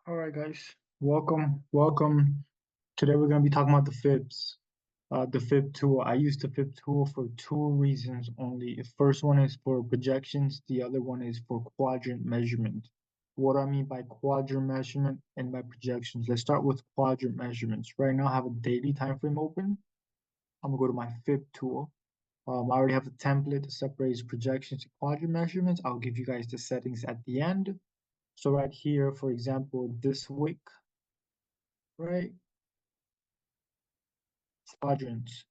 All right, guys, welcome. Today we're going to be talking about the fibs. The fib tool. I use the fib tool for two reasons only. The first one is for projections. The other one is for quadrant measurement. What do I mean by quadrant measurement and by projections? Let's start with quadrant measurements. Right now, I have a daily time frame open. I'm gonna go to my fib tool. I already have a template that separates projections and quadrant measurements. I'll give you guys the settings at the end. So right here, for example, this week, right? Quadrants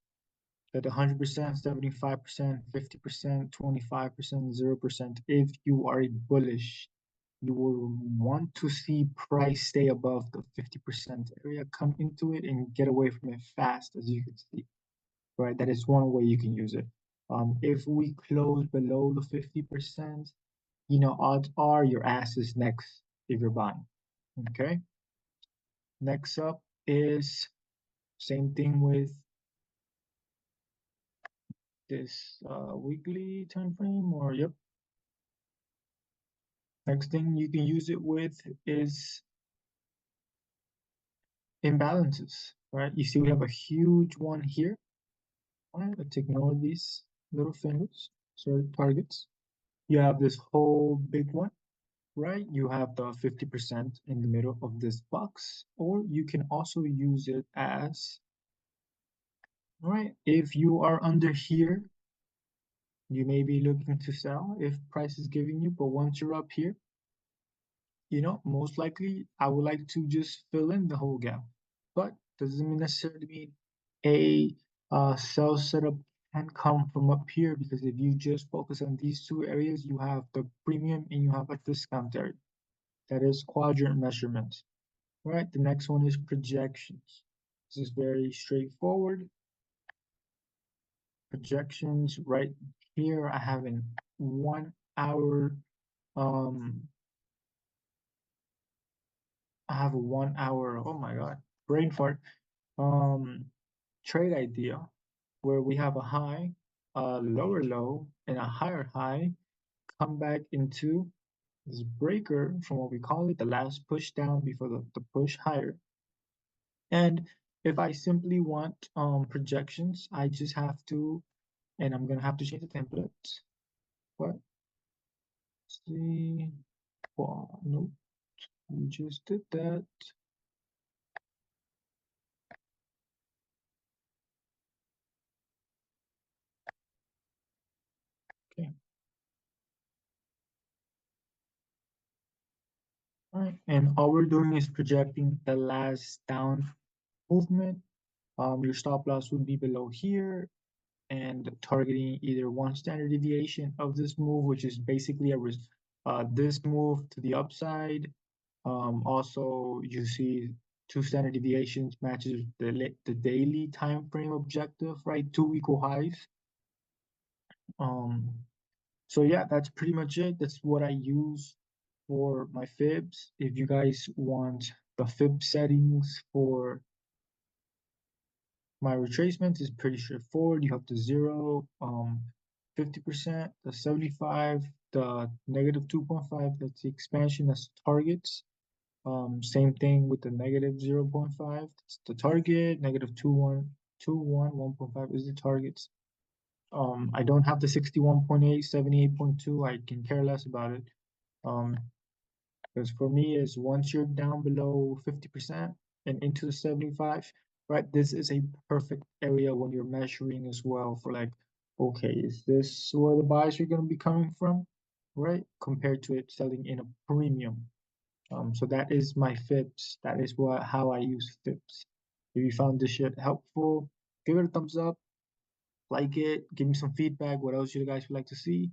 at 100%, 75%, 50%, 25%, 0%. If you are a bullish, you will want to see price stay above the 50% area, come into it and get away from it fast, as you can see, right? That is one way you can use it. If we close below the 50%, odds are your ass is next if you're buying, okay? Next up is same thing with this weekly time frame, or yep. Next thing you can use it with is imbalances, right? You see we have a huge one here. All right, let's ignore these little fingers, so targets. You have this whole big one, right? You have the 50% in the middle of this box, or you can also use it as, right? If you are under here, you may be looking to sell if price is giving you, but once you're up here, most likely I would like to just fill in the whole gap, but doesn't necessarily mean a sell setup can come from up here, because if you just focus on these two areas, you have the premium and you have a discount area. That is quadrant measurement. Right, the next one is projections. This is very straightforward. Projections right here, I have in 1 hour, um, I have a 1 hour, oh my God, brain fart, um, trade idea where we have a high, a lower low, and a higher high come back into this breaker from what we call it, the last push down before the push higher. And if I simply want projections, I just have to, and I'm gonna have to change the template. What? See, well, nope, we just did that. Okay. All right, and all we're doing is projecting the last down movement. Your stop loss would be below here, and targeting either one standard deviation of this move, which is basically this move to the upside. Also, you see two standard deviations matches the daily time frame objective, right? Two equal highs. Um, so yeah, that's pretty much it. That's what I use for my fibs. If you guys want the fib settings for my retracement, is pretty straightforward. You have the 0, 50%, the 75, the negative 2.5, that's the expansion, that's targets. Same thing with the negative 0.5, that's the target, negative 2.1, 1.5 is the targets. I don't have the 61.8, 78.2. I can care less about it. Because for me, is once you're down below 50% and into the 75, right? This is a perfect area when you're measuring as well for like, okay, is this where the buys are going to be coming from, right? Compared to it selling in a premium. So that is my fibs. That is how I use fibs. If you found this shit helpful, give it a thumbs up, like it, give me some feedback. What else you guys would like to see?